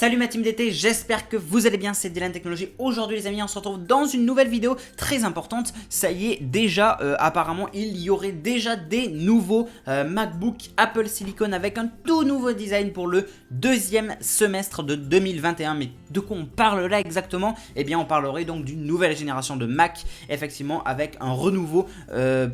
Salut ma team d'été, j'espère que vous allez bien, c'est Dylan Technologies. Aujourd'hui les amis, on se retrouve dans une nouvelle vidéo très importante. Ça y est, déjà, apparemment, il y aurait déjà des nouveaux MacBook Apple Silicon avec un tout nouveau design pour le deuxième semestre de 2021. Mais de quoi on parle là exactement? Eh bien, on parlerait donc d'une nouvelle génération de Mac, effectivement, avec un renouveau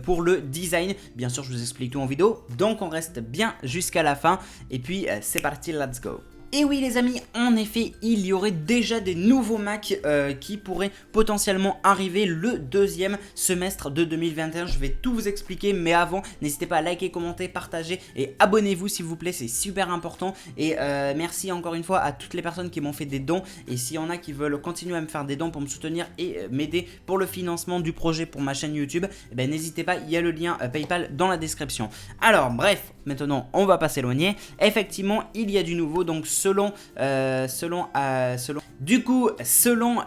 pour le design. Bien sûr, je vous explique tout en vidéo, donc on reste bien jusqu'à la fin. Et puis, c'est parti, let's go! Et oui les amis, en effet, il y aurait déjà des nouveaux Mac qui pourraient potentiellement arriver le deuxième semestre de 2021. Je vais tout vous expliquer, mais avant, n'hésitez pas à liker, commenter, partager et abonnez-vous s'il vous plaît, c'est super important. Et merci encore une fois à toutes les personnes qui m'ont fait des dons. Et s'il y en a qui veulent continuer à me faire des dons pour me soutenir et m'aider pour le financement du projet pour ma chaîne YouTube, eh ben, n'hésitez pas, il y a le lien PayPal dans la description. Alors bref, maintenant on va pas s'éloigner. Effectivement, il y a du nouveau, donc selon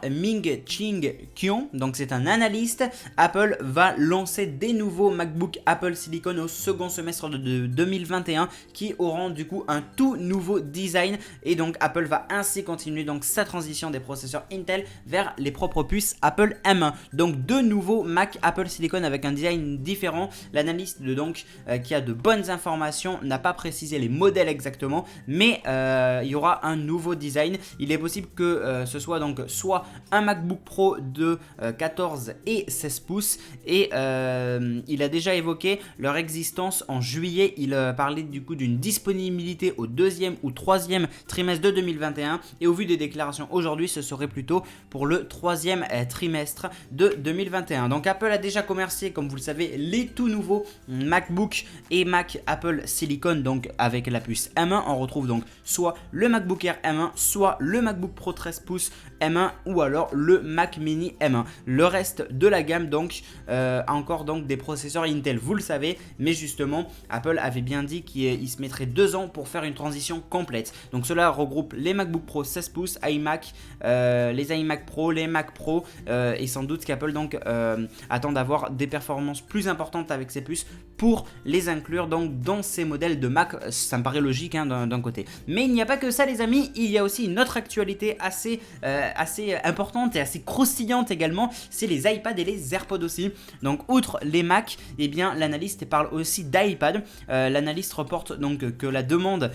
Ming-Ching Kion, donc c'est un analyste, Apple va lancer des nouveaux MacBook Apple Silicon au second semestre de 2021 qui auront du coup un tout nouveau design, et donc Apple va ainsi continuer donc sa transition des processeurs Intel vers les propres puces Apple M1. Donc deux nouveaux Mac Apple Silicon avec un design différent. L'analyste qui a de bonnes informations n'a pas précisé les modèles exactement, mais il y aura un nouveau design. Il est possible que ce soit donc soit un MacBook Pro de 14 et 16 pouces, et il a déjà évoqué leur existence en juillet. Il parlait du coup d'une disponibilité au deuxième ou troisième trimestre de 2021, et au vu des déclarations aujourd'hui, ce serait plutôt pour le troisième trimestre de 2021. Donc Apple a déjà commercié, comme vous le savez, les tout nouveaux MacBook et Mac Apple Silicon, donc avec la puce M1. On retrouve donc soit le MacBook Air M1, soit le MacBook Pro 13 pouces M1, ou alors le Mac Mini M1. Le reste de la gamme donc a encore donc des processeurs Intel, vous le savez, mais justement Apple avait bien dit qu'il se mettrait 2 ans pour faire une transition complète. Donc cela regroupe les MacBook Pro 16 pouces, iMac, les iMac Pro, les Mac Pro, et sans doute qu'Apple donc attend d'avoir des performances plus importantes avec ses puces pour les inclure donc dans ces modèles de Mac. Ça me paraît logique hein, d'un côté. Mais il n'y a pas que ça les amis, il y a aussi une autre actualité assez importante et assez croustillante également, c'est les iPads et les AirPods aussi. Donc outre les Mac, eh bien l'analyste parle aussi d'iPad. L'analyste reporte donc que la demande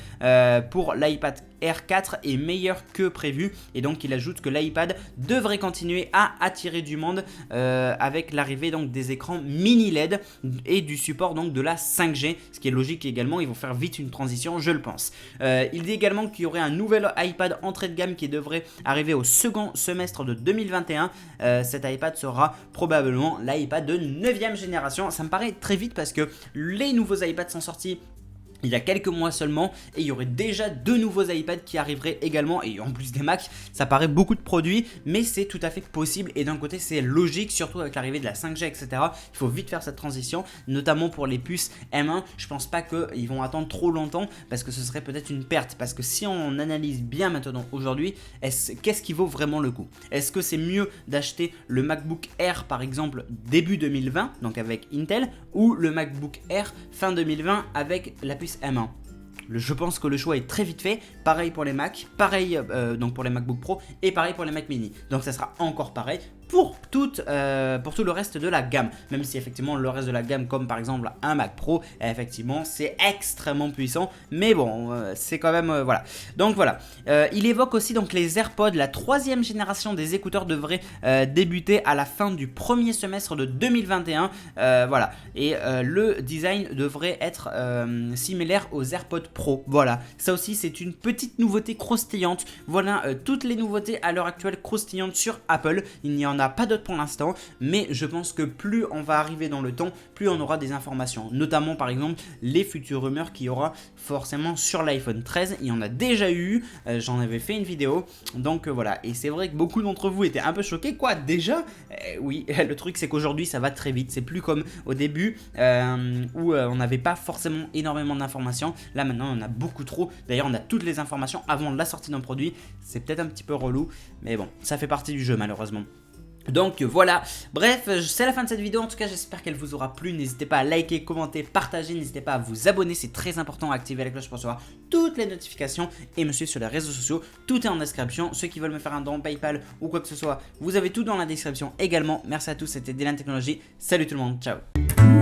pour l'iPad Air 4 est meilleure que prévu, et donc il ajoute que l'iPad devrait continuer à attirer du monde avec l'arrivée donc des écrans mini LED et du support donc de la 5G, ce qui est logique également. Ils vont faire vite une transition, je le pense. Il dit également qu'il y aurait un nouvel iPad entrée de gamme qui devrait arriver au second semestre de 2021. Cet iPad sera probablement l'iPad de 9e génération. Ça me paraît très vite parce que les nouveaux iPads sont sortis il y a quelques mois seulement, et il y aurait déjà 2 nouveaux iPads qui arriveraient également, et en plus des Mac, ça paraît beaucoup de produits, mais c'est tout à fait possible, et d'un côté c'est logique, surtout avec l'arrivée de la 5G, etc. Il faut vite faire cette transition, notamment pour les puces M1. Je pense pas qu'ils vont attendre trop longtemps, parce que ce serait peut-être une perte, parce que si on analyse bien maintenant aujourd'hui, qu'est-ce qui vaut vraiment le coup? Est-ce que c'est mieux d'acheter le MacBook Air par exemple début 2020, donc avec Intel, ou le MacBook Air fin 2020 avec la puce M1? Je pense que le choix est très vite fait. Pareil pour les Mac, pareil donc pour les MacBook Pro, et pareil pour les Mac Mini. Donc ça sera encore pareil pour tout le reste de la gamme. Même si effectivement le reste de la gamme, comme par exemple un Mac Pro, effectivement c'est extrêmement puissant. Mais bon, c'est quand même voilà. Donc voilà. Il évoque aussi donc les AirPods. La 3e génération des écouteurs devrait débuter à la fin du premier semestre de 2021. Voilà. Et le design devrait être similaire aux AirPods Pro. Voilà. Ça aussi c'est une petite nouveauté croustillante. Voilà toutes les nouveautés à l'heure actuelle croustillantes sur Apple. Il n'y en a pas d'autres pour l'instant, mais je pense que plus on va arriver dans le temps, plus on aura des informations, notamment par exemple les futures rumeurs qu'il y aura forcément sur l'iPhone 13. Il y en a déjà eu, j'en avais fait une vidéo, donc voilà. Et c'est vrai que beaucoup d'entre vous étaient un peu choqués, quoi, déjà oui, le truc c'est qu'aujourd'hui ça va très vite, c'est plus comme au début où on n'avait pas forcément énormément d'informations. Là maintenant on a beaucoup trop, d'ailleurs on a toutes les informations avant la sortie d'un produit. C'est peut-être un petit peu relou, mais bon, ça fait partie du jeu malheureusement. Donc voilà, bref, c'est la fin de cette vidéo. En tout cas, j'espère qu'elle vous aura plu. N'hésitez pas à liker, commenter, partager. N'hésitez pas à vous abonner, c'est très important. À activer la cloche pour recevoir toutes les notifications et me suivre sur les réseaux sociaux. Tout est en description. Ceux qui veulent me faire un don PayPal ou quoi que ce soit, vous avez tout dans la description également. Merci à tous, c'était Dylan Technologies. Salut tout le monde, ciao.